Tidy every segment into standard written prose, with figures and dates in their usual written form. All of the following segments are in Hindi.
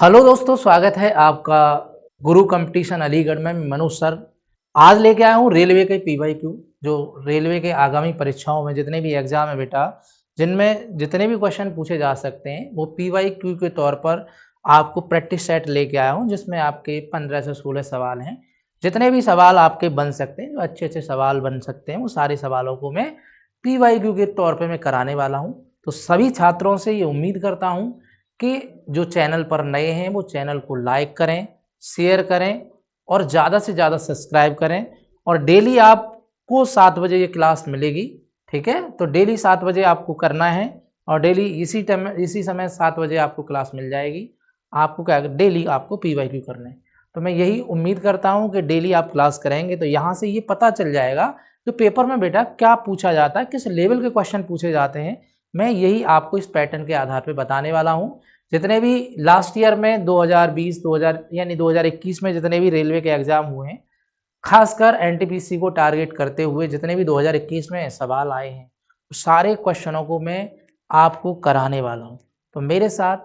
हेलो दोस्तों, स्वागत है आपका गुरु कंपटीशन अलीगढ़ में। मैं मनोज सर आज लेके आया हूँ रेलवे के पीवाईक्यू। जो रेलवे के आगामी परीक्षाओं में जितने भी एग्जाम है बेटा, जिनमें जितने भी क्वेश्चन पूछे जा सकते हैं वो पीवाईक्यू के तौर पर आपको प्रैक्टिस सेट लेके आया हूँ, जिसमें आपके 15 से 16 सवाल हैं। जितने भी सवाल आपके बन सकते हैं, जो अच्छे अच्छे सवाल बन सकते हैं, वो सारे सवालों को मैं पीवाईक्यू के तौर पर मैं कराने वाला हूँ। तो सभी छात्रों से ये उम्मीद करता हूँ कि जो चैनल पर नए हैं वो चैनल को लाइक करें, शेयर करें और ज़्यादा से ज़्यादा सब्सक्राइब करें। और डेली आपको 7 बजे ये क्लास मिलेगी, ठीक है? तो डेली 7 बजे आपको करना है और डेली इसी समय 7 बजे आपको क्लास मिल जाएगी। आपको क्या डेली आपको पीवाईक्यू करना है। तो मैं यही उम्मीद करता हूँ कि डेली आप क्लास करेंगे तो यहाँ से ये पता चल जाएगा कि पेपर में बेटा क्या पूछा जाता है, किस लेवल के क्वेश्चन पूछे जाते हैं। मैं यही आपको इस पैटर्न के आधार पर बताने वाला हूँ। जितने भी लास्ट ईयर में 2020 2021 में जितने भी रेलवे के एग्जाम हुए हैं, खासकर एनटीपीसी को टारगेट करते हुए जितने भी 2021 में सवाल आए हैं, सारे क्वेश्चनों को मैं आपको कराने वाला हूं। तो मेरे साथ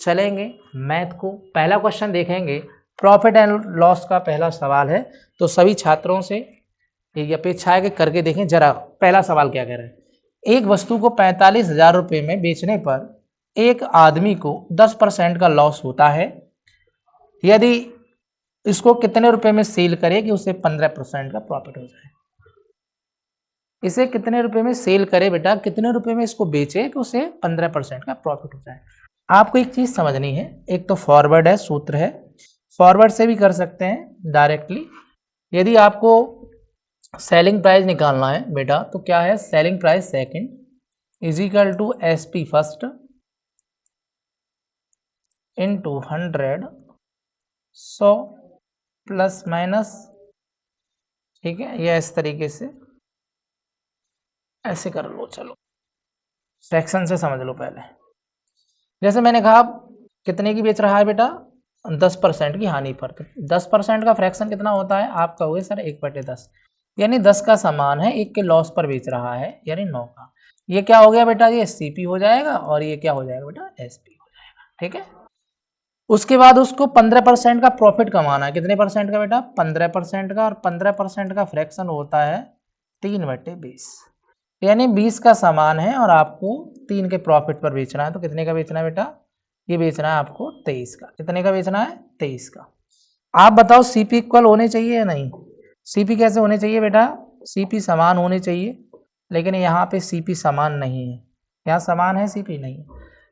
चलेंगे। मैथ को पहला क्वेश्चन देखेंगे। प्रॉफिट एंड लॉस का पहला सवाल है। तो सभी छात्रों से ये अपेक्षा है कि करके देखें जरा पहला सवाल क्या कह रहा है। एक वस्तु को 45,000 रुपये में बेचने पर एक आदमी को 10% का लॉस होता है। यदि इसको कितने रुपए में सेल करे कि उसे 15% का प्रॉफिट हो जाए। इसे कितने रुपए में सेल करे बेटा, कितने रुपए में इसको बेचे कि उसे 15% का प्रॉफिट हो जाए। आपको एक चीज समझनी है, एक तो फॉरवर्ड है, सूत्र है। फॉरवर्ड से भी कर सकते हैं डायरेक्टली। यदि आपको सेलिंग प्राइस निकालना है बेटा, तो क्या है, selling price second is equal to SP first into 100 100 plus minus, ठीक है। या इस तरीके से ऐसे कर लो। चलो फ्रैक्शन से समझ लो पहले। जैसे मैंने कहा कितने की बेच रहा है बेटा, 10% की हानि पर। तो 10% का फ्रैक्शन कितना होता है आपका, हुए सर 1/10, यानी 10 का सामान है, 1 के लॉस पर बेच रहा है, यानी 9 का। ये क्या हो गया बेटा, ये सीपी हो जाएगा और ये क्या हो जाएगा बेटा, एसपी हो जाएगा, ठीक है। उसके बाद उसको 15% का प्रॉफिट कमाना है। कितने परसेंट का बेटा, 15% का। और 15% का फ्रैक्शन होता है 3/20, यानी 20 का सामान है और आपको 3 के प्रॉफिट पर बेचना है। तो कितने का बेचना है बेटा, ये बेचना है आपको 23 का। कितने का बेचना है, 23 का। आप बताओ सीपी इक्वल होने चाहिए या नहीं। सीपी कैसे होने चाहिए बेटा, सीपी समान होने चाहिए, लेकिन यहाँ पे सीपी समान नहीं है। यहाँ समान है, सीपी नहीं।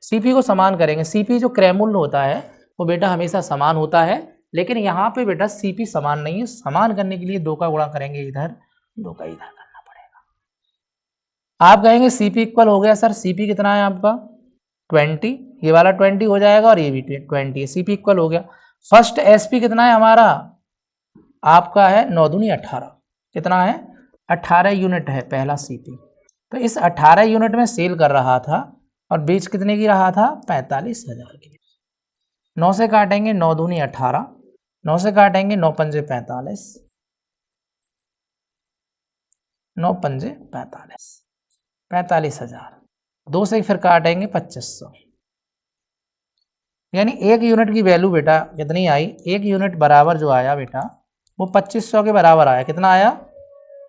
सीपी को समान करेंगे। सीपी जो क्रय मूल्य होता है वो बेटा हमेशा समान होता है, लेकिन यहाँ पे बेटा सीपी समान नहीं है। समान करने के लिए 2 का गुणा करेंगे इधर, 2 का इधर करना पड़ेगा। आप कहेंगे सीपी इक्वल हो गया सर, सीपी कितना है आपका 20, ये वाला 20 हो जाएगा और ये भी 20 है, सीपी इक्वल हो गया। फर्स्ट एसपी कितना है हमारा, आपका है 9 दूनी 18। कितना है, 18 यूनिट है पहला सीपी। तो इस 18 यूनिट में सेल कर रहा था और बेच कितने की रहा था, 45,000 की। 9 से काटेंगे 9 दूनी 18, 9 से काटेंगे 9 पंजे 45, 9 पंजे 45, 45,000। 2 से फिर काटेंगे 2500, यानी 1 यूनिट की वैल्यू बेटा कितनी आई, 1 यूनिट बराबर जो आया बेटा वो 2500 के बराबर आया। कितना आया,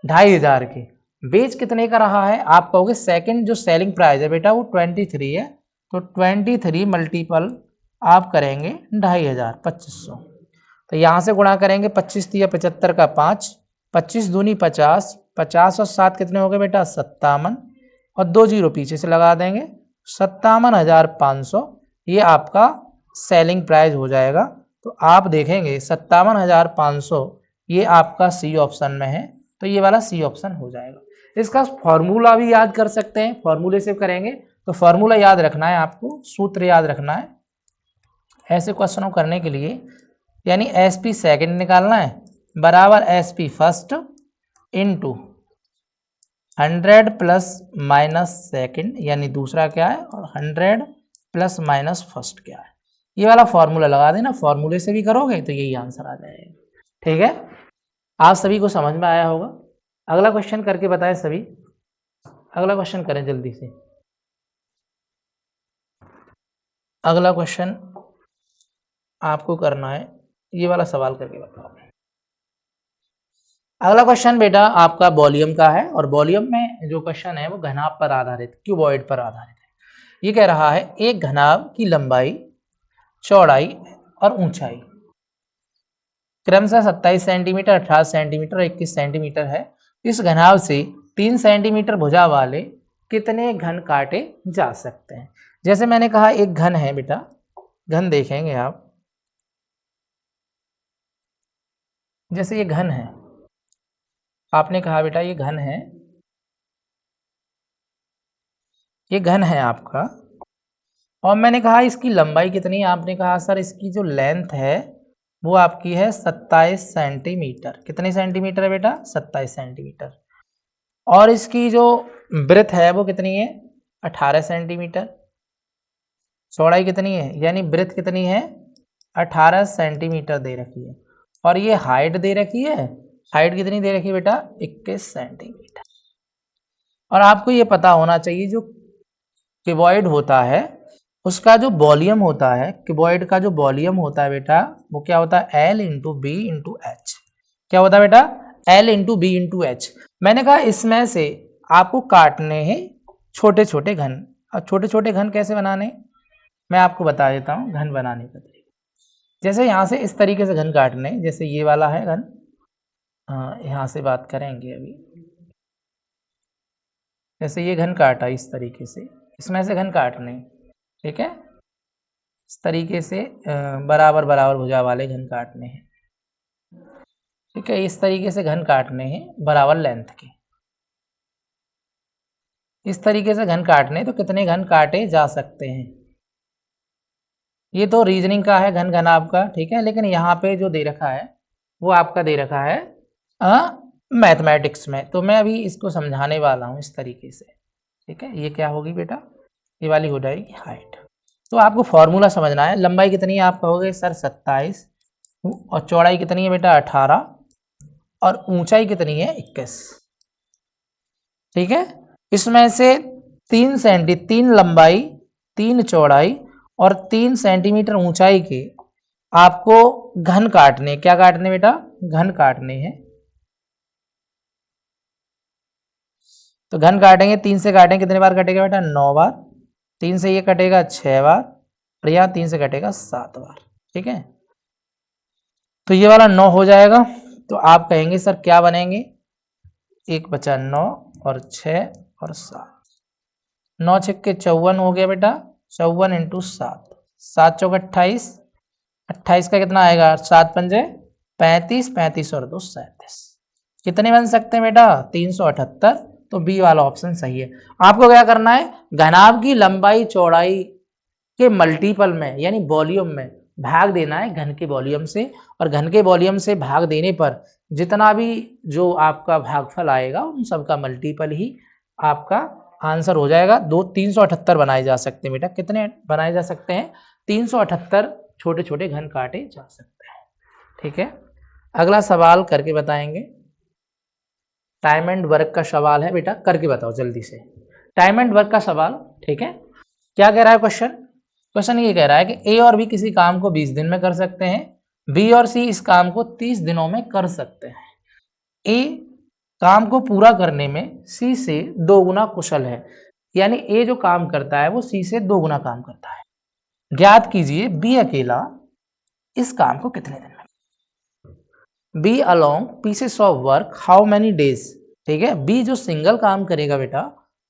2,500 की। बेच कितने का रहा है, आप कहोगे सेकंड जो सेलिंग प्राइस है बेटा वो 23 है, तो 23 मल्टीपल आप करेंगे 2,500, 2500। तो यहाँ से गुणा करेंगे, 25 या 75 का 5, 25 दूनी 50, 50 और 7 कितने हो गए बेटा 57, और 2 जीरो पीछे से लगा देंगे, 57,500 ये आपका सेलिंग प्राइस हो जाएगा। तो आप देखेंगे 57,500 ये आपका सी ऑप्शन में है, तो ये वाला सी ऑप्शन हो जाएगा। इसका फॉर्मूला भी याद कर सकते हैं, फॉर्मूले से करेंगे। तो फॉर्मूला याद रखना है आपको, सूत्र याद रखना है ऐसे क्वेश्चनों करने के लिए। यानी एसपी सेकंड निकालना है बराबर SP first into 100 plus minus second, यानी दूसरा क्या है, और 100 प्लस माइनस फर्स्ट क्या है। ये वाला फॉर्मूला लगा देना, फॉर्मूले से भी करोगे तो यही आंसर आ जाएगा, ठीक है। आप सभी को समझ में आया होगा। अगला क्वेश्चन करके बताएं सभी, अगला क्वेश्चन करें जल्दी से। अगला क्वेश्चन आपको करना है ये वाला सवाल करके बताओ। अगला क्वेश्चन बेटा आपका वॉल्यूम का है और वॉल्यूम में जो क्वेश्चन है वो घनाभ पर आधारित, क्यूबॉइड पर आधारित है। ये कह रहा है एक घनाभ की लंबाई, चौड़ाई और ऊंचाई क्रमशः 27 सेंटीमीटर, 18 सेंटीमीटर और 21 सेंटीमीटर है। इस घनाभ से 3 सेंटीमीटर भुजा वाले कितने घन काटे जा सकते हैं। जैसे मैंने कहा एक घन है बेटा, घन देखेंगे आप, जैसे ये घन है, आपने कहा बेटा ये घन है, ये घन है आपका, और मैंने कहा इसकी लंबाई कितनी है, आपने कहा सर इसकी जो लेंथ है वो आपकी है 27 सेंटीमीटर। कितने सेंटीमीटर है बेटा, 27 सेंटीमीटर। और इसकी जो ब्रेथ है वो कितनी है, 18 सेंटीमीटर। चौड़ाई कितनी है, यानी ब्रेथ कितनी है, 18 सेंटीमीटर दे रखी है। और ये हाइट दे रखी है, हाइट कितनी दे रखी है बेटा, 21 सेंटीमीटर। और आपको ये पता होना चाहिए जो क्यूबॉइड होता है उसका जो वॉल्यूम होता है, क्यूबॉइड का जो वॉल्यूम होता है बेटा वो क्या होता है, L into B into H. क्या होता है बेटा, L into B into H. मैंने कहा इसमें से आपको काटने हैं छोटे छोटे घन। अब छोटे छोटे घन कैसे बनाने, मैं आपको बता देता हूँ घन बनाने का तरीका। जैसे यहाँ से इस तरीके से घन काटने, जैसे ये वाला है घन, यहाँ से बात करेंगे अभी। जैसे ये घन काटा इस तरीके से, इसमें से घन काटने, ठीक है, इस तरीके से बराबर बराबर भुजा वाले घन काटने हैं, ठीक है। इस तरीके से घन काटने हैं बराबर लेंथ के, इस तरीके से घन काटने, तो कितने घन काटे जा सकते हैं। ये तो रीजनिंग का है घन घनाभ का, ठीक है। लेकिन यहाँ पे जो दे रखा है वो आपका दे रखा है मैथमेटिक्स में, तो मैं अभी इसको समझाने वाला हूँ इस तरीके से, ठीक है। ये क्या होगी बेटा, ये वाली हो जाएगी हाइट। तो आपको फॉर्मूला समझना है। लंबाई कितनी है, आप कहोगे सर 27, और चौड़ाई कितनी है बेटा 18, और ऊंचाई कितनी है 21, ठीक है। इसमें से 3 लंबाई, 3 चौड़ाई और 3 सेंटीमीटर ऊंचाई के आपको घन काटने, क्या काटने बेटा, घन काटने हैं। तो घन काटेंगे, 3 से काटेंगे, कितने बार कटेगा बेटा, 9 बार। 3 से ये कटेगा 6 बार, और यहाँ 3 से कटेगा 7 बार, ठीक है। तो ये वाला 9 हो जाएगा। तो आप कहेंगे सर क्या बनेंगे, 1 बचा 9 और 6 और 7, 9 छक्के 54 हो गया बेटा, 54 इंटू 7, 7 चौक 28, 28 का कितना आएगा, 7 पंजे 35, 35 और 2 37। कितने बन सकते हैं बेटा, 378। तो बी वाला ऑप्शन सही है। आपको क्या करना है, घनाभ की लंबाई चौड़ाई के मल्टीपल में यानी वॉल्यूम में भाग देना है घन के वॉल्यूम से, और घन के वॉल्यूम से भाग देने पर जितना भी जो आपका भागफल आएगा उन सब का मल्टीपल ही आपका आंसर हो जाएगा। 378 बनाए जा सकते हैं बेटा। कितने बनाए जा सकते हैं, 378 छोटे छोटे घन काटे जा सकते हैं, ठीक है। अगला सवाल करके बताएंगे। टाइम एंड वर्क का सवाल है बेटा, करके बताओ जल्दी से। टाइम एंड वर्क का सवाल, ठीक है। क्या कह रहा है क्वेश्चन, क्वेश्चन ये कह रहा है कि ए और बी किसी काम को 20 दिन में कर सकते हैं, बी और सी इस काम को 30 दिनों में कर सकते हैं। ए काम को पूरा करने में सी से 2 गुना कुशल है, यानी ए जो काम करता है वो सी से 2 गुना काम करता है। ज्ञात कीजिए बी अकेला इस काम को कितने दिन में, B along pieces of work how many days, ठीक है। बी जो सिंगल काम करेगा बेटा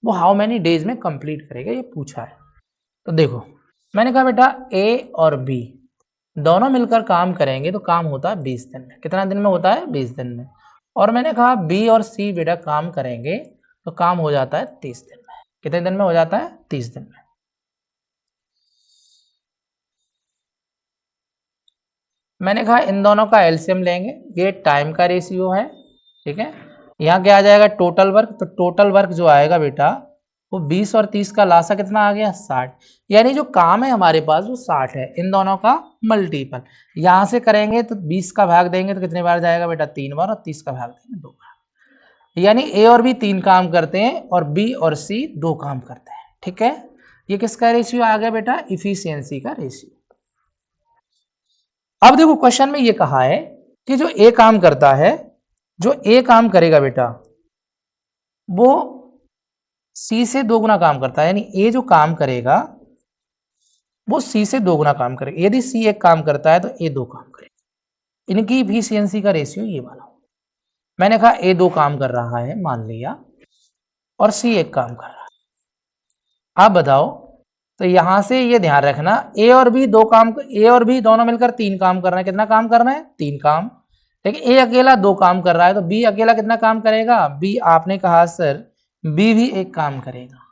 वो हाउ मेनी डेज में कंप्लीट करेगा, ये पूछा है। तो देखो मैंने कहा बेटा ए और बी दोनों मिलकर काम करेंगे तो काम होता है 20 दिन में। कितना दिन में होता है, 20 दिन में। और मैंने कहा बी और सी बेटा काम करेंगे तो काम हो जाता है 30 दिन में। कितने दिन में हो जाता है, 30 दिन में। मैंने कहा इन दोनों का एलसीएम लेंगे, ये टाइम का रेशियो है, ठीक है। यहाँ क्या आ जाएगा, टोटल वर्क। तो टोटल वर्क जो आएगा बेटा वो 20 और 30 का लासा कितना आ गया, 60। यानी जो काम है हमारे पास वो 60 है, इन दोनों का मल्टीपल। यहाँ से करेंगे तो 20 का भाग देंगे तो कितने बार जाएगा बेटा, 3 बार, और 30 का भाग देंगे 2 बार। यानी ए और बी 3 काम करते हैं और बी और सी 2 काम करते हैं, ठीक है। ये किसका रेशियो आ गया बेटा, इफिशियंसी का रेशियो। अब देखो क्वेश्चन में ये कहा है कि जो ए काम करता है, जो ए काम करेगा बेटा, वो सी से 2 गुना काम करता है, यानी ए जो काम करेगा वो सी से 2 गुना काम करेगा। यदि सी 1 काम करता है तो ए 2 काम करेगा। इनकी इफिशियंसी का रेशियो ये वाला। मैंने कहा ए 2 काम कर रहा है मान लिया, और सी 1 काम कर रहा है। आप बताओ, तो यहां से ये ध्यान रखना, ए और बी 2 काम, ए और बी दोनों मिलकर 3 काम कर रहे हैं। कितना काम कर रहे हैं? 3 काम। लेकिन ए अकेला 2 काम कर रहा है, तो बी अकेला कितना काम करेगा? बी, आपने कहा सर बी भी 1 काम करेगा।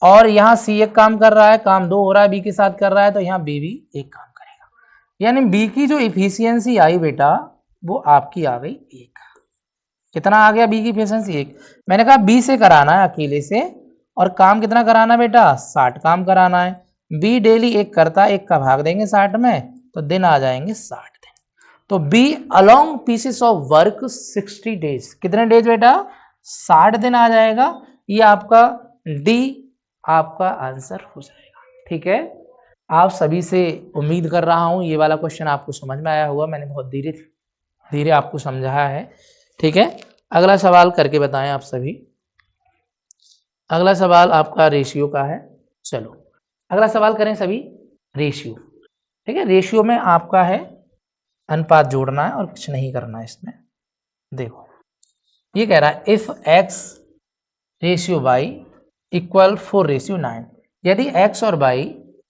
और यहाँ सी 1 काम कर रहा है, काम 2 हो रहा है, बी के साथ कर रहा है, तो यहाँ बी भी 1 काम करेगा। यानी बी की जो इफिशियंसी आई बेटा, वो आपकी आ गई 1। कितना आ गया बी की इफिशियंसी? 1। मैंने कहा बी से कराना है अकेले से, और काम कितना कराना है बेटा? 60 काम कराना है। बी डेली 1 करता है, 1 का भाग देंगे 60 में, तो दिन आ जाएंगे 60 दिन। तो B along pieces of work 60 days. कितने डेज बेटा? 60 दिन आ जाएगा। ये आपका डी आपका आंसर हो जाएगा। ठीक है, आप सभी से उम्मीद कर रहा हूं ये वाला क्वेश्चन आपको समझ में आया होगा। मैंने बहुत धीरे धीरे आपको समझाया है। ठीक है, अगला सवाल करके बताएं आप सभी। अगला सवाल आपका रेशियो का है। चलो अगला सवाल करें सभी, रेशियो। ठीक है, रेशियो में आपका है अनुपात जोड़ना है और कुछ नहीं करना है इसमें। देखो ये कह रहा है if x ratio y equal 4:9, यदि x और y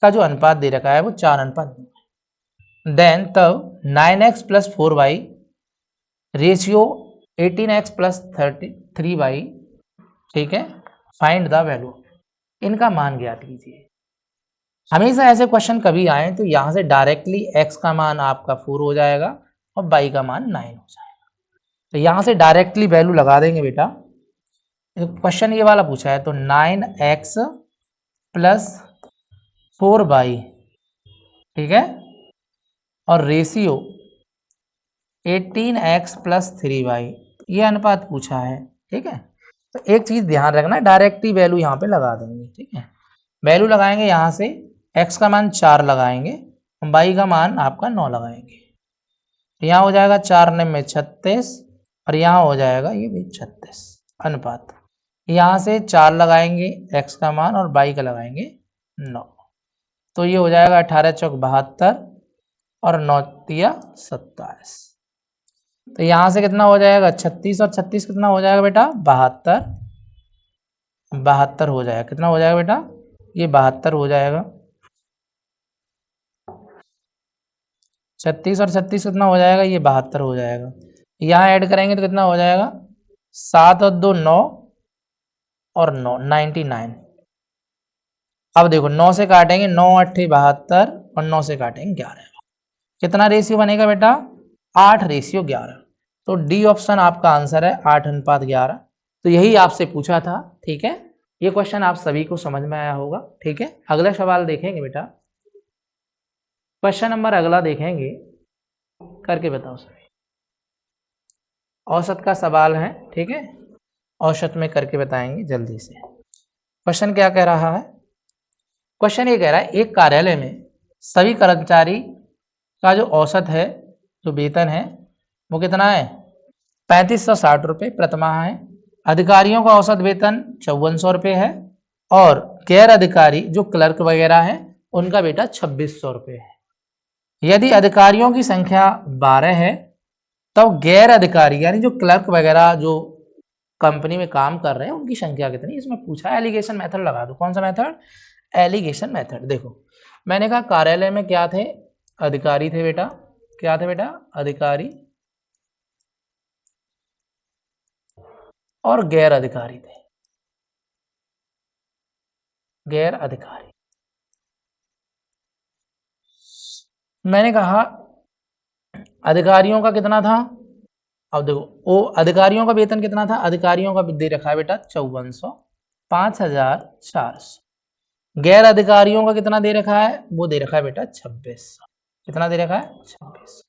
का जो अनुपात दे रखा है वो 4:2 है, देन तब 9x plus 4y ratio 18x plus 3y, ठीक है, फाइंड द वैल्यू। इनका मान ज्ञात कीजिए। हमेशा ऐसे क्वेश्चन कभी आए तो यहां से डायरेक्टली x का मान आपका 4 हो जाएगा और y का मान 9 हो जाएगा। तो यहां से डायरेक्टली वैल्यू लगा देंगे बेटा। क्वेश्चन ये वाला पूछा है, तो 9x प्लस 4y, ठीक है, और रेशियो 18x प्लस 3y, ये अनुपात पूछा है। ठीक है, तो एक चीज ध्यान रखना, डायरेक्टली वैल्यू यहाँ पे लगा देंगे। ठीक है, वैल्यू लगाएंगे, यहाँ से x का मान 4 लगाएंगे, y का मान आपका 9 लगाएंगे। तो यहाँ हो जाएगा 4 में 36, और यहाँ हो जाएगा ये भी 36 अनुपात। यहाँ से 4 लगाएंगे x का मान और y का लगाएंगे 9, तो ये हो जाएगा 18 चौक 72 और 9 तिया 27। तो यहाँ से कितना हो जाएगा? 36 और 36 कितना हो जाएगा बेटा? 72, 72 हो जाएगा। कितना हो जाएगा बेटा? ये 72 हो जाएगा। 36 और 36 कितना हो जाएगा? ये 72 हो जाएगा। यहाँ ऐड करेंगे तो कितना हो जाएगा? 7 और 2 9 और 9 99। अब देखो 9 से काटेंगे, 9 8 72 और 9 से काटेंगे 11। कितना रेशियो बनेगा बेटा? 8:11। तो डी ऑप्शन आपका आंसर है, 8:11। तो यही आपसे पूछा था। ठीक है, ये क्वेश्चन आप सभी को समझ में आया होगा। ठीक है, अगला सवाल देखेंगे बेटा। क्वेश्चन नंबर अगला देखेंगे, करके बताओ सभी। औसत का सवाल है। ठीक है, औसत में करके बताएंगे जल्दी से। क्वेश्चन क्या कह रहा है? क्वेश्चन ये कह रहा है एक कार्यालय में सभी कर्मचारी का जो औसत है, जो वेतन है, वो कितना है? 3560 रुपये प्रतिमाह है। अधिकारियों का औसत वेतन 5400 रुपये है, और गैर अधिकारी जो क्लर्क वगैरह है उनका बेटा 2600 रुपये है। यदि अधिकारियों की संख्या 12 है, तब गैर अधिकारी यानी जो क्लर्क वगैरह जो कंपनी में काम कर रहे हैं उनकी संख्या कितनी? इसमें पूछा है। एलिगेशन मेथड लगा दो। कौन सा मेथड? Allegation method. देखो मैंने कहा कार्यालय में क्या थे? अधिकारी थे बेटा। क्या थे बेटा? अधिकारी और गैर अधिकारी थे। गैर अधिकारी, मैंने कहा अधिकारियों का कितना था? अब देखो वो अधिकारियों का वेतन कितना था? अधिकारियों का दे रखा है बेटा 5400, 5400। गैर अधिकारियों का कितना दे रखा है? वो दे रखा है बेटा 2600। कितना दे रखा है? 2600।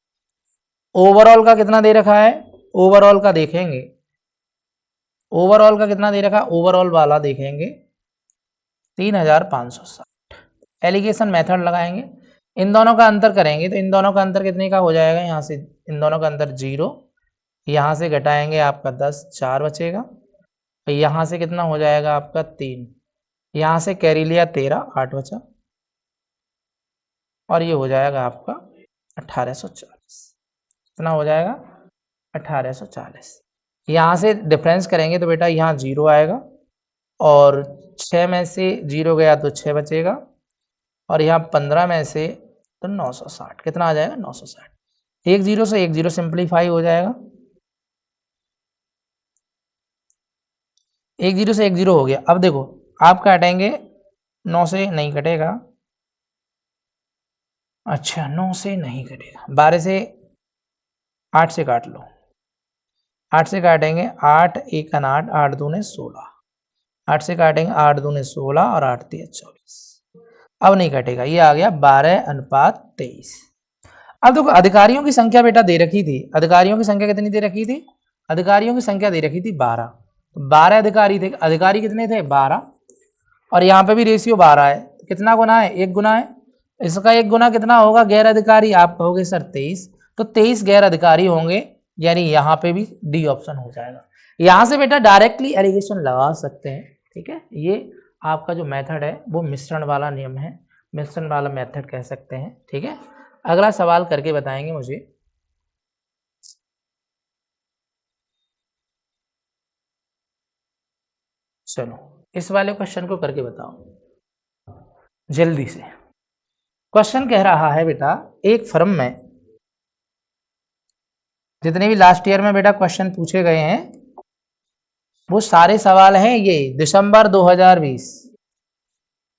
ओवरऑल का कितना दे रखा है? ओवरऑल का देखेंगे, ओवरऑल का कितना दे रखा है? ओवरऑल वाला देखेंगे 3560। एलिगेशन मेथड लगाएंगे। इन दोनों का अंतर करेंगे तो इन दोनों का अंतर कितने का हो जाएगा, यहाँ से इन दोनों का अंतर 0, यहाँ से घटाएंगे आपका 10, 4 बचेगा, तो यहाँ से कितना हो जाएगा आपका 3, यहाँ से कैरी लिया 13, 8 बचा, और ये हो जाएगा आपका 1840। कितना हो जाएगा 1840। यहाँ से डिफरेंस करेंगे तो बेटा यहाँ 0 आएगा, और 6 में से 0 गया तो 6 बचेगा, और यहाँ 15 में से तो 960, कितना आ जाएगा 960। एक 0 से एक 0 सिंप्लीफाई हो जाएगा, एक 0 से एक 0 हो गया। अब देखो आप काटेंगे, 9 से नहीं कटेगा, अच्छा 9 से नहीं कटेगा, 12 से 8 से काट लो, 8 से काटेंगे, 8 1 8, 8 दूने 16, 8 से काटेंगे, 8 दूने 16 और 8 3 24। अब नहीं कटेगा, ये आ गया 12:23। अब देखो अधिकारियों की संख्या बेटा दे रखी थी, अधिकारियों की संख्या कितनी दे रखी थी, अधिकारियों की संख्या दे रखी थी 12, 12 अधिकारी थे, अधिकारी कितने थे 12, और यहाँ पे भी रेशियो 12 है, कितना गुना है, 1 गुना है, इसका 1 गुना कितना होगा गैर अधिकारी, आप कहोगे सर 23, तो 23 गैर अधिकारी होंगे, यानी यहाँ पे भी डी ऑप्शन हो जाएगा। यहाँ से बेटा डायरेक्टली एलिगेशन लगा सकते हैं, ठीक है, ये आपका जो मेथड है वो मिश्रण वाला नियम है, मिश्रण वाला मेथड कह सकते हैं, ठीक है। अगला सवाल करके बताएंगे मुझे, चलो इस वाले क्वेश्चन को करके बताओ जल्दी से। क्वेश्चन कह रहा है बेटा, एक फर्म में जितने भी लास्ट ईयर में बेटा क्वेश्चन पूछे गए हैं वो सारे सवाल हैं ये दिसंबर 2020,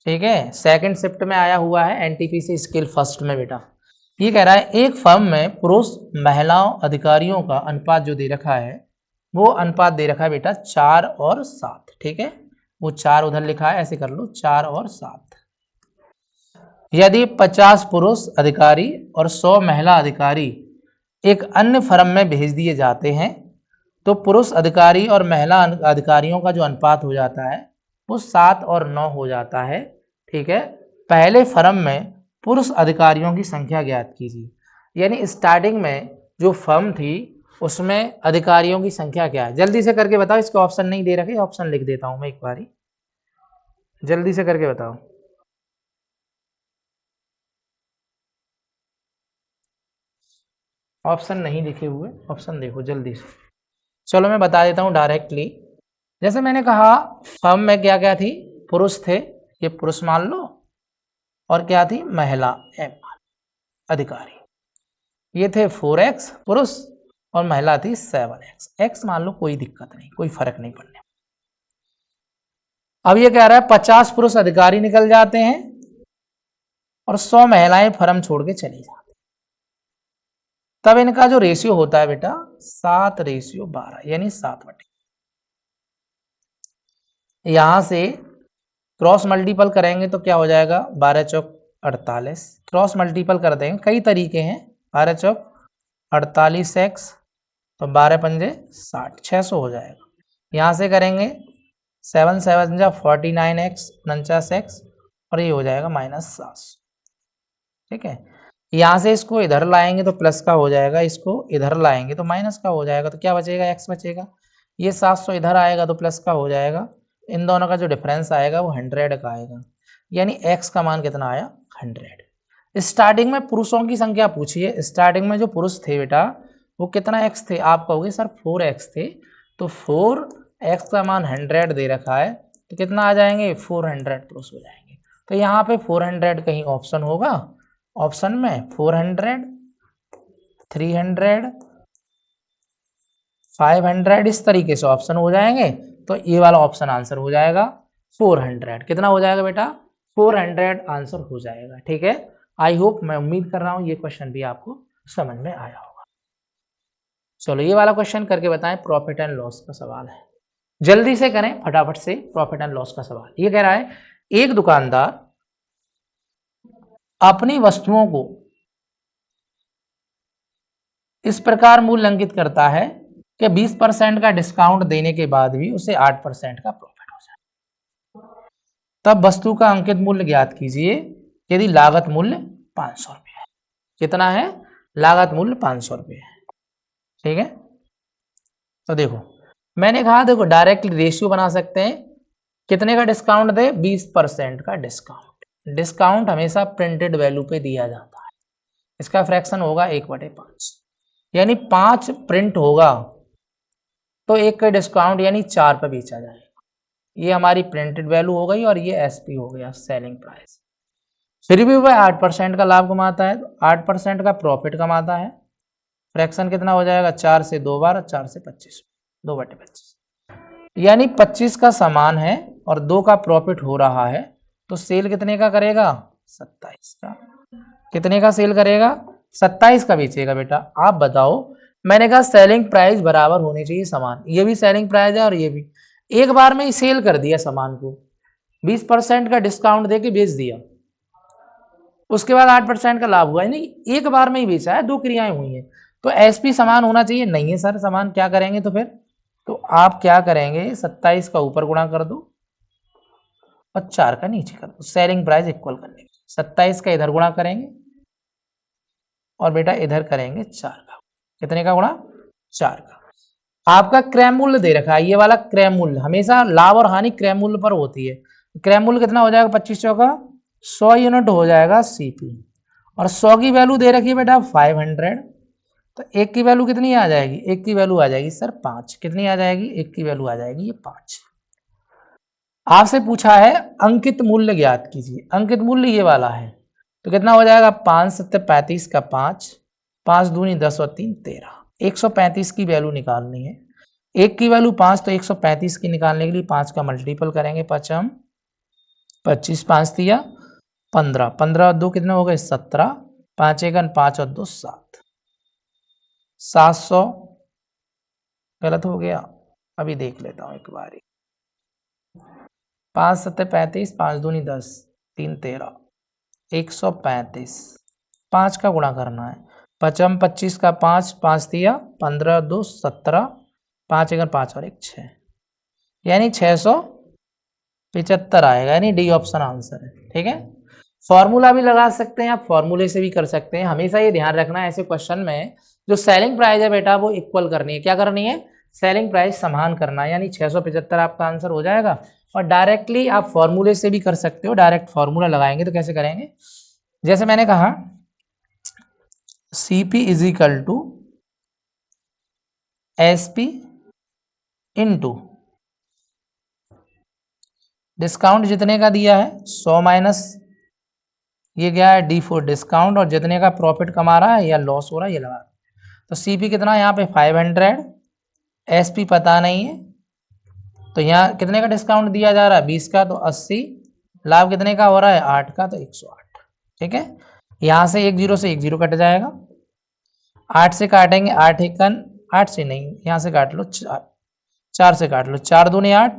ठीक है, सेकंड शिफ्ट में आया हुआ है एनटीपीसी स्किल फर्स्ट में बेटा। ये कह रहा है एक फर्म में पुरुष महिलाओं अधिकारियों का अनुपात जो दे रखा है वो अनुपात दे रखा है बेटा 4 और 7, ठीक है, वो 4 उधर लिखा है, ऐसे कर लो 4 और 7। यदि 50 पुरुष अधिकारी और 100 महिला अधिकारी एक अन्य फर्म में भेज दिए जाते हैं तो पुरुष अधिकारी और महिला अधिकारियों का जो अनुपात हो जाता है वो 7 और 9 हो जाता है, ठीक है। पहले फर्म में पुरुष अधिकारियों की संख्या ज्ञात कीजिए, यानी स्टार्टिंग में जो फर्म थी उसमें अधिकारियों की संख्या क्या है, जल्दी से करके बताओ, इसके ऑप्शन नहीं दे रखे, ऑप्शन लिख देता हूं मैं एक बारी, जल्दी से करके बताओ। ऑप्शन नहीं लिखे हुए, ऑप्शन देखो जल्दी से, चलो मैं बता देता हूँ डायरेक्टली। जैसे मैंने कहा फर्म में क्या क्या थी, पुरुष थे, ये पुरुष मान लो, और क्या थी महिला एम अधिकारी, ये थे 4x पुरुष और महिला थी 7x, x मान लो, कोई दिक्कत नहीं, कोई फर्क नहीं पड़ने। अब ये कह रहा है 50 पुरुष अधिकारी निकल जाते हैं और 100 महिलाएं फर्म छोड़ के चली जाती, तब इनका जो रेशियो होता है बेटा 7:12, यानी 7/। यहां से क्रॉस मल्टीपल करेंगे तो क्या हो जाएगा 12 चौक 48, क्रॉस मल्टीपल कर देंगे, कई तरीके हैं, 12 चौक 48x तो 12 पंजे 60, 600 हो जाएगा। यहाँ से करेंगे 7 7 जा 49x 49x और ये हो जाएगा -700, ठीक है। यहाँ से इसको इधर लाएंगे तो प्लस का हो जाएगा, इसको इधर लाएंगे तो माइनस का हो जाएगा, तो क्या बचेगा x बचेगा, ये 700 इधर आएगा तो प्लस का हो जाएगा, इन दोनों का जो डिफरेंस आएगा वो 100 का आएगा, यानी x का मान कितना आया 100। स्टार्टिंग में पुरुषों की संख्या पूछिए, स्टार्टिंग में जो पुरुष थे बेटा वो कितना x थे, आप कहोगे सर 4x थे, तो 4x का मान 100 दे रखा है तो कितना आ जाएंगे 400 पुरुष हो जाएंगे। तो यहाँ पे 400 कहीं ऑप्शन होगा, ऑप्शन में 400 300 500 इस तरीके से ऑप्शन हो जाएंगे, तो ये वाला ऑप्शन आंसर हो जाएगा 400। कितना हो जाएगा बेटा 400 आंसर हो जाएगा, ठीक है। आई होप, मैं उम्मीद कर रहा हूं ये क्वेश्चन भी आपको समझ में आया होगा। चलो ये वाला क्वेश्चन करके बताएं, प्रॉफिट एंड लॉस का सवाल है, जल्दी से करें फटाफट से। प्रॉफिट एंड लॉस का सवाल ये कह रहा है एक दुकानदार अपनी वस्तुओं को इस प्रकार मूल्य अंकित करता है कि 20% का डिस्काउंट देने के बाद भी उसे 8% का प्रॉफिट हो जाए, तब वस्तु का अंकित मूल्य ज्ञात कीजिए। यदि लागत मूल्य 500 रुपये है। कितना है? लागत मूल्य 500 रुपये है। ठीक है, तो देखो मैंने कहा देखो डायरेक्ट रेशियो बना सकते हैं। कितने का डिस्काउंट दे? 20% का डिस्काउंट। डिस्काउंट हमेशा प्रिंटेड वैल्यू पे दिया जाता है। इसका फ्रैक्शन होगा 1/5, यानी 5 प्रिंट होगा तो 1 का डिस्काउंट यानी 4 पे बेचा जाएगा। ये हमारी प्रिंटेड वैल्यू हो गई और ये एसपी हो गया, सेलिंग प्राइस। फिर भी वह 8% का लाभ कमाता है तो 8% का प्रॉफिट कमाता है। फ्रैक्शन कितना हो जाएगा? 4 से 2 बार, 4 से 25, 2/25, यानी 25 का सामान है और 2 का प्रॉफिट हो रहा है तो सेल कितने का करेगा? 27 का। कितने का सेल करेगा? 27 का बेचेगा। बेटा आप बताओ, मैंने कहा सेलिंग प्राइस बराबर होनी चाहिए समान, ये भी सेलिंग प्राइस है और ये भी। एक बार में ही सेल कर दिया सामान को, 20% का डिस्काउंट देके बेच दिया, उसके बाद 8% का लाभ हुआ है। नहीं, एक बार में ही बेचा है, 2 क्रियाएं हुई हैं, तो एसपी समान होना चाहिए। नहीं है सर समान, क्या करेंगे तो फिर? तो आप क्या करेंगे, 27 का ऊपर गुणा कर दो और 4 का नीचे कर दो, सेलिंग प्राइस इक्वल करने के। 27 का इधर गुणा करेंगे और बेटा इधर करेंगे 4 का। कितने का गुणा? 4 का। आपका क्रय मूल्य दे रखा है, ये वाला क्रय मूल्य, हमेशा लाभ और हानि क्रय मूल्य पर होती है। क्रय मूल्य कितना हो जाएगा? 25 चौका 100 यूनिट हो जाएगा सीपी, और 100 की वैल्यू दे रखी है बेटा 500, तो 1 की वैल्यू कितनी आ जाएगी? 1 की वैल्यू आ जाएगी सर 5। कितनी आ जाएगी? 1 की वैल्यू आ जाएगी ये 5। आपसे पूछा है अंकित मूल्य ज्ञात कीजिए, अंकित मूल्य ये वाला है, तो कितना हो जाएगा? 5 सत्ते 35 का 5, 5 दूनी 10 और 3 13, 135 की वैल्यू निकालनी है। 1 की वैल्यू 5, तो 135 की निकालने के लिए 5 का मल्टीपल करेंगे, 5 25, 5 दिया 15, 15 और 2 कितने हो गए? 17, 5 एकन 5 और 2 7, 700 गलत हो गया, अभी देख लेता हूँ एक बार। 5 सत्ते 35, 5 दूनी 10, 3 13, 135, 5 का गुणा करना है। 5 25 का 5, 5 दिया 15 2 17, 5 एकन 5 और 1 6, यानी 675 आएगा, यानी डी ऑप्शन आंसर है। ठीक है, फॉर्मूला भी लगा सकते हैं आप, फॉर्मूले से भी कर सकते हैं। हमेशा ये ध्यान रखना है ऐसे क्वेश्चन में जो सेलिंग प्राइस है बेटा वो इक्वल करनी है। क्या करनी है? सेलिंग प्राइस समान करना है, यानी 675 आपका आंसर हो जाएगा। और डायरेक्टली आप फॉर्मूले से भी कर सकते हो, डायरेक्ट फॉर्मूला लगाएंगे तो कैसे करेंगे? जैसे मैंने कहा CP is equal to SP into discount जितने का दिया है 100 माइनस ये क्या है? D4 डिस्काउंट, और जितने का प्रॉफिट कमा रहा है या लॉस हो रहा है ये लगा। तो CP कितना यहाँ पे 500, SP पता नहीं है, तो यहाँ कितने का डिस्काउंट दिया जा रहा है? 20 का, तो 80, लाभ कितने का हो रहा है? 8 का, तो 108। ठीक है, यहाँ से 1 0 से 1 0 कट जाएगा, 8 से काटेंगे 8 एकन 8 से नहीं, यहाँ से काट लो 4 से काट लो, 4 दूनी 8,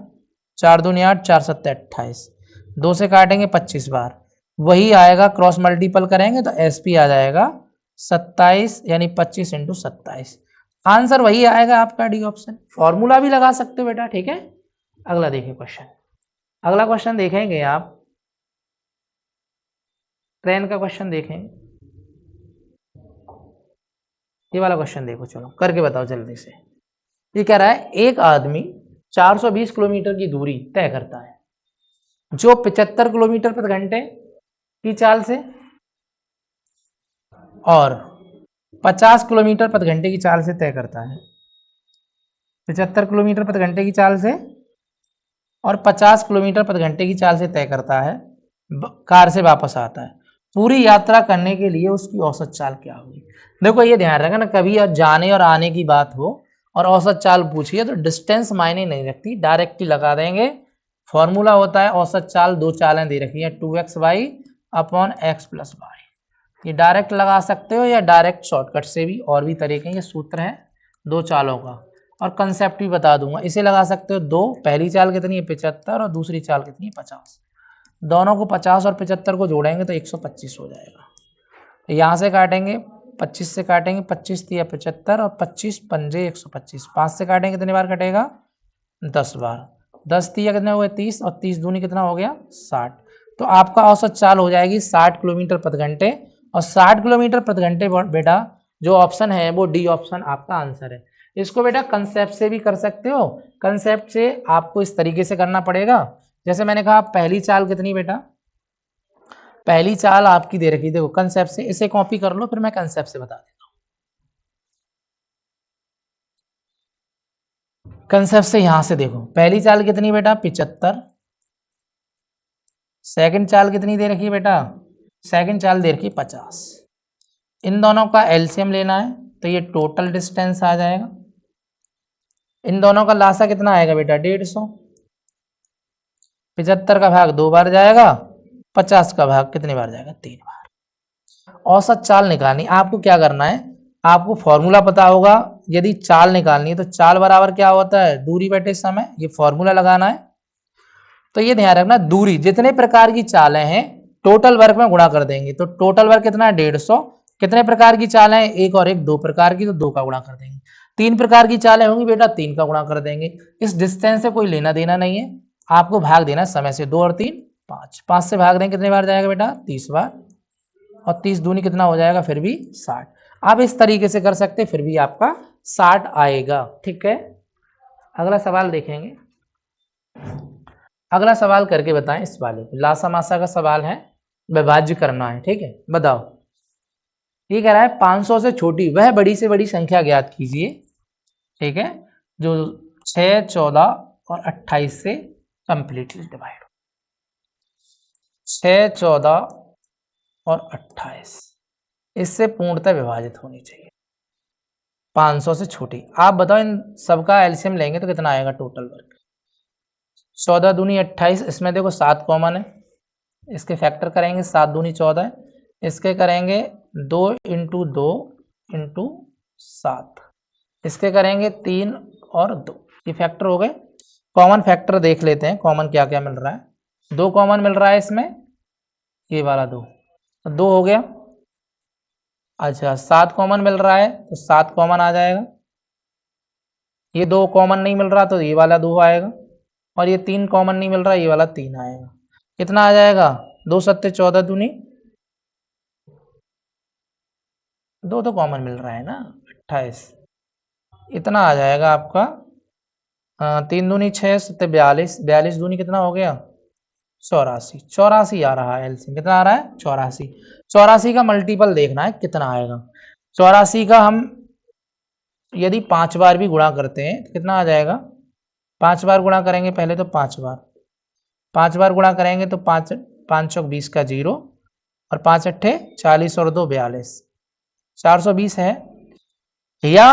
4 दूनी 8, 4 सत्ते 28, 2 से काटेंगे 25 बार, वही आएगा, क्रॉस मल्टीपल करेंगे तो एसपी आ जाएगा 27, यानी 25 इंटू 27, आंसर वही आएगा आपका डी ऑप्शन। फॉर्मूला भी लगा सकते हो बेटा। ठीक है, अगला देखिए क्वेश्चन। अगला क्वेश्चन देखेंगे आप, ट्रेन का क्वेश्चन देखेंगे। ये वाला क्वेश्चन देखो, चलो करके बताओ जल्दी से। ये कह रहा है एक आदमी 420 किलोमीटर की दूरी तय करता है जो 75 किलोमीटर प्रति घंटे की चाल से और 50 किलोमीटर प्रति घंटे की चाल से तय करता है। 75 किलोमीटर प्रति घंटे की चाल से और 50 किलोमीटर प्रति घंटे की चाल से तय करता है, कार से वापस आता है। पूरी यात्रा करने के लिए उसकी औसत चाल क्या होगी? देखो ये ध्यान रखना ना, कभी जाने और आने की बात हो और औसत चाल पूछिए तो डिस्टेंस मायने नहीं रखती, डायरेक्टली लगा देंगे। फॉर्मूला होता है औसत चाल, 2 चालें दे रखी है 2xy upon x plus y, ये डायरेक्ट लगा सकते हो या डायरेक्ट शॉर्टकट से भी, और भी तरीके हैं। ये सूत्र है 2 चालों का, और कंसेप्ट भी बता दूंगा। इसे लगा सकते हो 2, पहली चाल कितनी है 75 और दूसरी चाल कितनी है 50, दोनों को 50 और 75 को जोड़ेंगे तो 125 हो जाएगा। तो यहाँ से काटेंगे 25 से काटेंगे, 25 दिया 75 और 25 पंजे 125, 5 से काटेंगे कितनी बार कटेगा? 10 बार, 10 दिया कितने हो गए 30, और 30 दूनी कितना हो गया 60। तो आपका औसत चाल हो जाएगी 60 किलोमीटर प्रति घंटे और 60 किलोमीटर प्रति घंटे बेटा जो ऑप्शन है वो डी ऑप्शन आपका आंसर है। इसको बेटा कंसेप्ट से भी कर सकते हो। कंसेप्ट से आपको इस तरीके से करना पड़ेगा, जैसे मैंने कहा पहली चाल कितनी बेटा, पहली चाल आपकी दे रखी, देखो कंसेप्ट से इसे कॉपी कर लो, फिर मैं कंसेप्ट से बता देता हूं। कंसेप्ट से यहां से देखो पहली चाल कितनी बेटा 75, सेकंड चाल कितनी दे रखी है बेटा, सेकंड चाल दे रखी 50। इन दोनों का एलसीएम लेना है तो ये टोटल डिस्टेंस आ जाएगा। इन दोनों का लासा कितना आएगा बेटा 150। 75 का भाग 2 बार जाएगा, 50 का भाग कितनी बार जाएगा 3 बार। औसत चाल निकालनी, आपको क्या करना है, आपको फॉर्मूला पता होगा, यदि चाल निकालनी है तो चाल बराबर क्या होता है दूरी बटे समय, ये फॉर्मूला लगाना है। तो ये ध्यान रखना, दूरी जितने प्रकार की चालें हैं टोटल वर्क में गुणा कर देंगे, तो टोटल वर्क कितना है 150। कितने प्रकार की चालें हैं, एक और एक 2 प्रकार की, तो 2 का गुणा कर देंगे। 3 प्रकार की चालें होंगी बेटा 3 का गुणा कर देंगे। इस डिस्टेंस से कोई लेना देना नहीं है, आपको भाग देना समय से, 2 और 3 5, 5 से भाग देंगे कितने बार जाएगा बेटा 30 बार, और 30 दूनी कितना हो जाएगा फिर भी 60। आप इस तरीके से कर सकते फिर भी आपका 60 आएगा। ठीक है, अगला सवाल देखेंगे। अगला सवाल करके बताएं इस वाले को, लासा मासा का सवाल है, विभाज्य करना है। ठीक है, बताओ। ये कह रहा है 500 से छोटी वह बड़ी से बड़ी संख्या ज्ञात कीजिए, ठीक है, जो 6, 14 और 28 से कंप्लीटली डिवाइड हो। 6, 14 और 28 इससे पूर्णतः विभाजित होनी चाहिए, 500 से छोटी। आप बताओ इन सबका एलसीएम लेंगे तो कितना आएगा टोटल वर्क। 14 दूनी 28, इसमें देखो 7 कॉमन है, इसके फैक्टर करेंगे, 7 दूनी 14, इसके करेंगे 2 इंटू 2 इंटू 7, इसके करेंगे 3 और 2, ये फैक्टर हो गए। कॉमन फैक्टर देख लेते हैं, कॉमन क्या क्या मिल रहा है। 2 कॉमन मिल रहा है इसमें, ये वाला 2, तो 2 हो गया। अच्छा 7 कॉमन मिल रहा है तो 7 कॉमन आ जाएगा। ये 2 कॉमन नहीं मिल रहा तो ये वाला 2 आएगा, और ये 3 कॉमन नहीं मिल रहा, ये वाला 3 आएगा। कितना आ जाएगा 2 सत्ते 14 दूनी, 2 तो कॉमन मिल रहा है ना 28, इतना आ जाएगा आपका 3 दूनी 6 सत्ते 42, 42 दूनी कितना हो गया 84, 84 आ रहा है एलसीएम, कितना आ रहा है 84। 84 का मल्टीपल देखना है कितना आएगा। 84 का हम यदि 5 बार भी गुणा करते हैं तो कितना आ जाएगा, 5 बार गुणा करेंगे पहले तो 5 बार, 5 बार गुणा करेंगे तो 5 5 चौक 20 का 0, और 5 अट्ठे 40 और 2 42, 420 है। या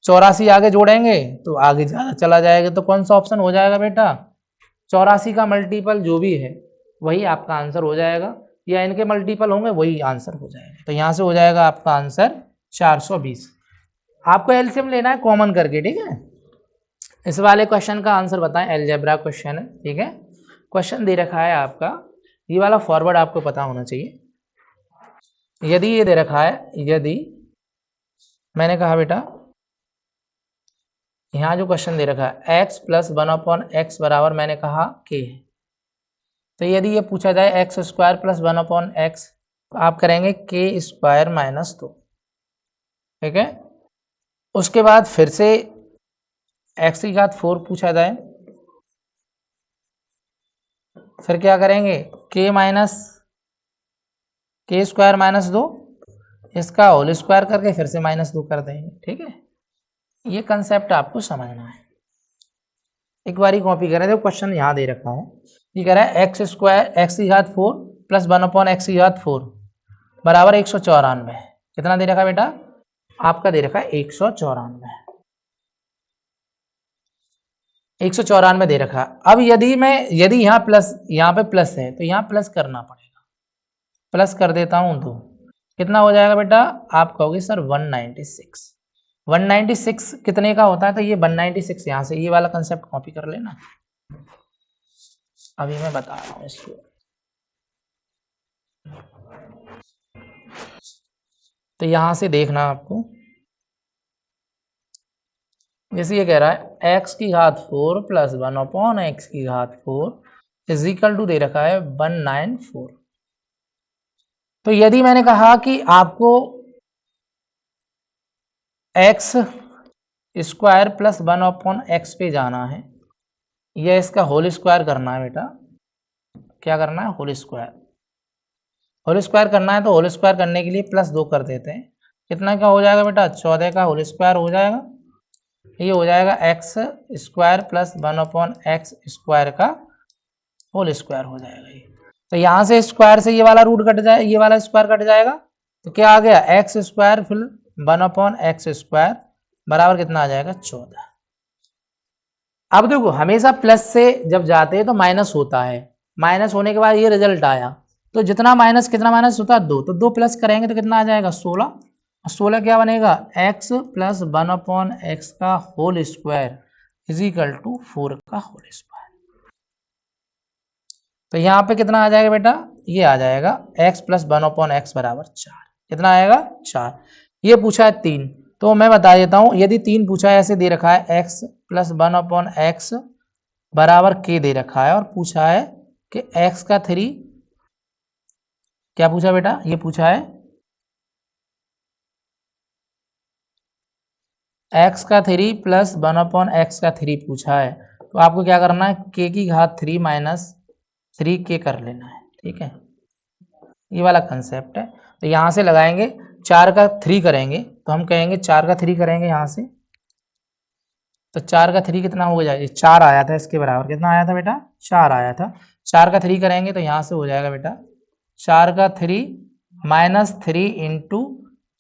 84 आगे जोड़ेंगे तो आगे ज़्यादा चला जाएगा, तो कौन सा ऑप्शन हो जाएगा बेटा 84 का मल्टीपल जो भी है वही आपका आंसर हो जाएगा, या इनके मल्टीपल होंगे वही आंसर हो जाएगा। तो यहाँ से हो जाएगा आपका आंसर 420। आपको एलसीएम लेना है कॉमन करके, ठीक है। इस वाले क्वेश्चन का आंसर बताएं, अलजेब्रा क्वेश्चन है, ठीक है। क्वेश्चन दे रखा है आपका, ये वाला फॉरवर्ड आपको पता होना चाहिए। यदि ये दे रखा है, यदि मैंने कहा बेटा यहाँ जो क्वेश्चन दे रखा है x प्लस 1/x बराबर मैंने कहा k है, तो यदि ये पूछा जाए एक्स स्क्वायर प्लस 1/x, आप करेंगे k स्क्वायर माइनस 2, ठीक है। उसके बाद फिर से x की घात 4 पूछा जाए, फिर क्या करेंगे k minus k square minus 2, इसका होल स्क्वायर करके फिर से -2 कर देंगे, ठीक है। ये कंसेप्ट आपको समझना है, एक बारी कॉपी करें। देखो क्वेश्चन यहाँ दे रखा है, ये कह रहा है एक्स स्क्वायर एक्स की घात 4 प्लस 1/x की घात 4 बराबर 194। कितना दे रखा है बेटा, आपका दे रखा है 194, 194 दे रखा है। अब यदि यहाँ प्लस, यहाँ पे प्लस है तो यहाँ प्लस करना पड़ेगा, प्लस कर देता हूँ तो कितना हो जाएगा बेटा, आप कहोगे सर 196। 196 कितने का होता है, तो ये 196 यहाँ से ये वाला कंसेप्ट कॉपी कर लेना, अभी मैं बता रहा हूँ इसको। तो यहाँ से देखना आपको, जैसे ये कह रहा है x की घात 4 प्लस 1/x की घात 4 इज इक्वल टू दे रखा है 194। तो यदि मैंने कहा कि आपको एक्स स्क्वायर प्लस 1/x पे जाना है, या इसका होल स्क्वायर करना है बेटा, क्या करना है, होल स्क्वायर। होल स्क्वायर करना है तो होल स्क्वायर करने के लिए +2 कर देते हैं। कितना क्या हो जाएगा बेटा, 14 का होल स्क्वायर हो जाएगा। ये हो जाएगा x square plus 1/x square का होल स्क्वायर हो जाएगा ये। तो यहाँ से स्क्वायर से ये वाला रूट कट जाए, ये वाला स्क्वायर कट जाएगा, तो क्या आ गया, एक्स स्क्वायर फिर 1/x स्क्वायर बराबर कितना आ जाएगा, 14। अब देखो हमेशा प्लस से जब जाते हैं तो माइनस होता है, माइनस होने के बाद ये रिजल्ट आया, तो जितना माइनस कितना माइनस होता है 2, तो 2 प्लस करेंगे तो कितना आ जाएगा, 16। और 16 क्या बनेगा, x प्लस 1/x का whole square is equal to 4 का होल स्क्वायर। तो यहाँ पे कितना आ जाएगा बेटा, ये आ जाएगा x प्लस 1/x बराबर 4। कितना आएगा, 4। ये पूछा है 3, तो मैं बता देता हूँ, यदि 3 पूछा है, ऐसे दे रखा है x प्लस 1/x बराबर k दे रखा है, और पूछा है कि x का 3, क्या पूछा बेटा, ये पूछा है x का 3 प्लस 1/x का 3 पूछा है, तो आपको क्या करना है, k की घात 3 माइनस 3k कर लेना है, ठीक है, ये वाला कंसेप्ट है। तो यहाँ से लगाएंगे, 4 का 3 करेंगे तो हम कहेंगे 4 का 3 करेंगे यहाँ से, तो 4 का 3 कितना हो जाएगा, 4 आया था, इसके बराबर कितना आया था बेटा, 4 आया था। 4 का 3 करेंगे तो यहाँ से हो जाएगा बेटा 4 का 3 माइनस 3 इंटू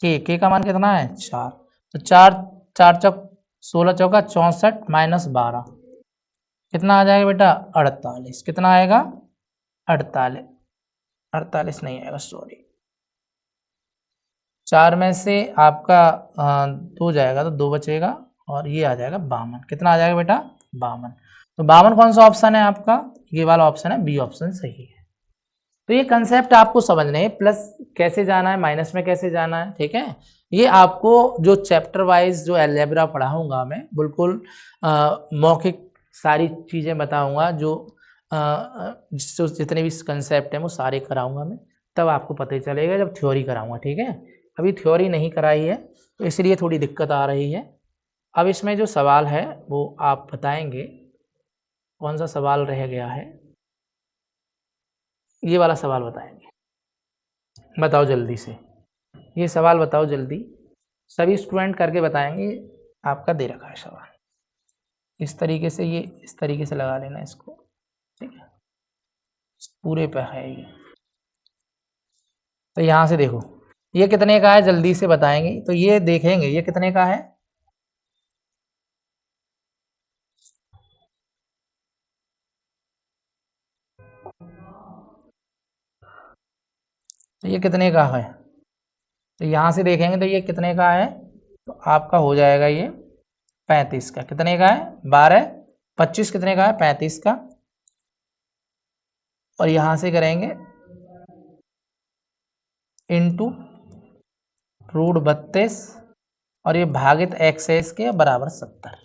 के का मान कितना है, 4। तो 4 4 चौक 16 चौका 64 माइनस 12 कितना आ जाएगा बेटा, 48। कितना आएगा, 48, 48 नहीं आएगा, सॉरी, 4 में से आपका 2 जाएगा तो 2 बचेगा, और ये आ जाएगा 52। कितना आ जाएगा बेटा, 52। तो 52 कौन सा ऑप्शन है आपका, ये वाला ऑप्शन है, बी ऑप्शन सही है। तो ये कंसेप्ट आपको समझने है, प्लस कैसे जाना है, माइनस में कैसे जाना है, ठीक है। ये आपको जो चैप्टर वाइज जो अलजेब्रा पढ़ाऊंगा मैं, बिल्कुल मौखिक सारी चीज़ें बताऊंगा, जो जितने भी कंसेप्ट हैं वो सारे कराऊंगा मैं, तब आपको पता चलेगा जब थ्योरी कराऊंगा, ठीक है। अभी थ्योरी नहीं कराई है तो इसलिए थोड़ी दिक्कत आ रही है। अब इसमें जो सवाल है वो आप बताएंगे, कौन सा सवाल रह गया है, ये वाला सवाल बताएंगे, बताओ जल्दी से, ये सवाल बताओ जल्दी, सभी स्टूडेंट करके बताएंगे। आपका दे रखा है सवाल, इस तरीके से, ये इस तरीके से लगा लेना इसको, ठीक है, पूरे पे है ये। तो यहाँ से देखो ये कितने का है, जल्दी से बताएंगे, तो ये देखेंगे ये कितने का है, तो ये कितने का है, तो यहाँ से देखेंगे तो ये कितने का है, तो आपका हो जाएगा ये 35 का। कितने का है, 12 25 कितने का है, 35 का। और यहाँ से करेंगे इंटू √32, और ये भागित एक्स के बराबर 70,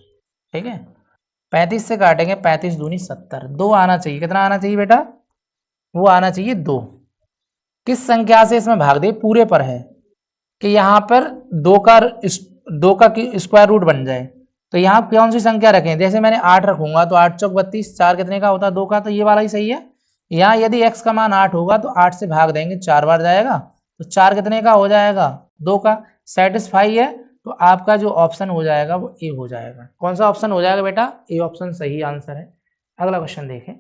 ठीक है। 35 से काटेंगे, 35 दूनी 70, 2 आना चाहिए, कितना आना चाहिए बेटा, वो आना चाहिए 2। किस संख्या से इसमें भाग दे, पूरे पर है कि यहाँ पर 2 का स्क्वायर रूट बन जाए, तो यहाँ कौन सी संख्या रखें, जैसे मैंने 8 रखूंगा तो 8 चौक 32, 4 कितने का होता है, 2 का, तो ये वाला ही सही है। यहाँ यदि x का मान 8 होगा तो 8 से भाग देंगे, 4 बार जाएगा, तो 4 कितने का हो जाएगा, 2 का, सेटिस्फाई है। तो आपका जो ऑप्शन हो जाएगा वो ए हो जाएगा। कौन सा ऑप्शन हो जाएगा बेटा, ए ऑप्शन सही आंसर है। अगला क्वेश्चन देखें,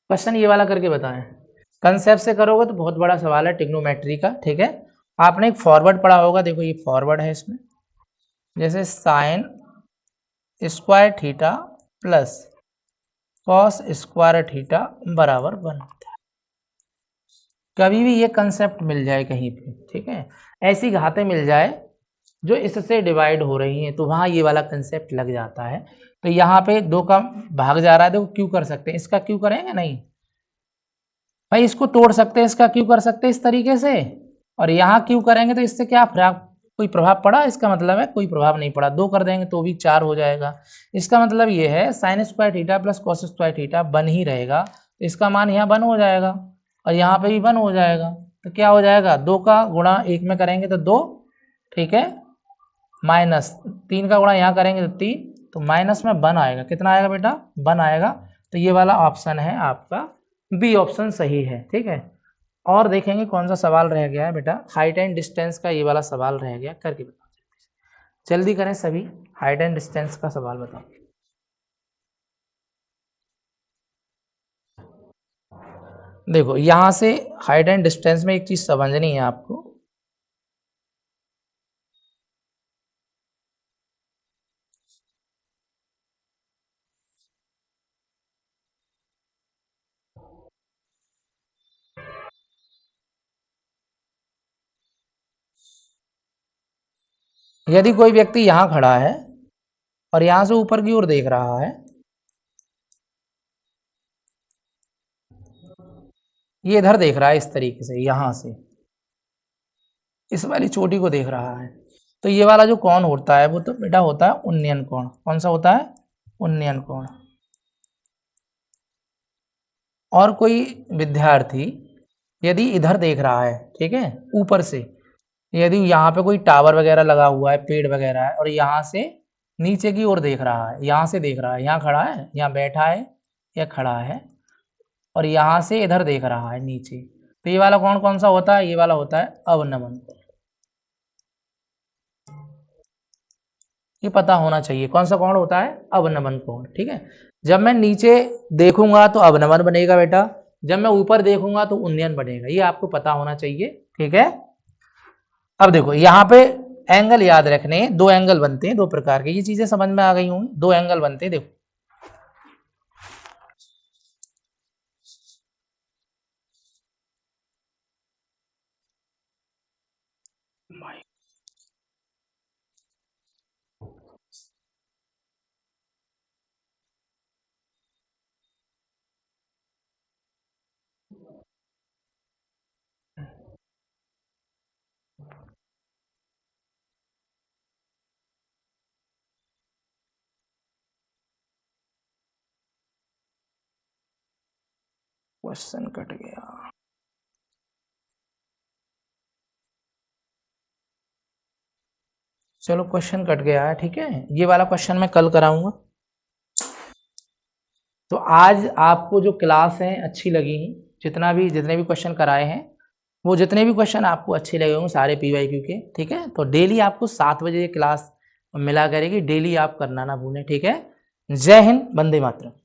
क्वेश्चन ये वाला करके बताएं, कंसेप्ट से करोगे तो बहुत बड़ा सवाल है ट्रिग्नोमेट्री का, ठीक है। आपने एक फॉरवर्ड पढ़ा होगा, देखो ये फॉरवर्ड है, इसमें जैसे sine square theta plus cos square theta बराबर 1 होता है। कभी भी ये कंसेप्ट मिल जाए कहीं पे, ठीक है, ऐसी घातें मिल जाए जो इससे डिवाइड हो रही हैं, तो वहाँ ये वाला कंसेप्ट लग जाता है। तो यहाँ पे 2 का भाग जा रहा है, देखो क्यों कर सकते हैं, इसका क्यों करेंगे, नहीं भाई, इसको तोड़ सकते हैं, इसका क्यों कर सकते हैं इस तरीके से, और यहाँ क्यों करेंगे तो इससे क्या कोई प्रभाव पड़ा, इसका मतलब है कोई प्रभाव नहीं पड़ा। 2 कर देंगे तो भी 4 हो जाएगा। इसका मतलब ये है sine square theta plus cos square theta 1 ही रहेगा, तो इसका मान यहाँ 1 हो जाएगा। और यहाँ पे भी 1 हो जाएगा, तो क्या हो जाएगा 2 का गुणा 1 में करेंगे तो 2, ठीक है, माइनस 3 का गुणा यहाँ करेंगे तो 3, तो माइनस में 1 आएगा। कितना आएगा बेटा? 1 आएगा। तो ये वाला ऑप्शन है आपका, बी ऑप्शन सही है, ठीक है। और देखेंगे कौन सा सवाल रह गया है बेटा, हाइट एंड डिस्टेंस का ये वाला सवाल रह गया, करके बताओ जल्दी करें सभी, हाइट एंड डिस्टेंस का सवाल बताओ। देखो यहाँ से हाइट एंड डिस्टेंस में एक चीज समझनी है आपको, यदि कोई व्यक्ति यहाँ खड़ा है और यहाँ से ऊपर की ओर देख रहा है, ये इधर देख रहा है इस तरीके से, यहाँ से इस वाली चोटी को देख रहा है, तो ये वाला जो कोण होता है वो तो बेटा होता है उन्नयन कोण। कौन सा होता है? उन्नयन कोण। और कोई विद्यार्थी यदि इधर देख रहा है, ठीक है, ऊपर से, यदि यहाँ पे कोई टावर वगैरह लगा हुआ है, पेड़ वगैरह है, और यहाँ से नीचे की ओर देख रहा है, यहाँ से देख रहा है, यहाँ खड़ा है, यहाँ बैठा है या खड़ा है, और यहाँ से इधर देख रहा है नीचे, तो ये वाला कोण कौन सा होता है? ये वाला होता है अवनमन कोण। ये पता होना चाहिए कौन सा कोण होता है? अवनमन कोण, ठीक है। जब मैं नीचे देखूंगा तो अवनमन बनेगा बेटा, जब मैं ऊपर देखूंगा तो उन्नयन बनेगा, ये आपको पता होना चाहिए, ठीक है। अब देखो यहाँ पे एंगल याद रखने, दो एंगल बनते हैं दो प्रकार के, ये चीजें समझ में आ गई होंगी, दो एंगल बनते हैं, देखो क्वेश्चन कट गया। चलो क्वेश्चन कट गया है, ठीक है, ये वाला क्वेश्चन मैं कल कराऊंगा। तो आज आपको जो क्लास है अच्छी लगी, जितने भी क्वेश्चन कराए हैं, वो जितने भी क्वेश्चन आपको अच्छे लगे होंगे सारे PYQ के, ठीक है। तो डेली आपको 7 बजे क्लास मिला करेगी, डेली आप करना ना भूलें, ठीक है। जय हिंद, वंदे मातरम।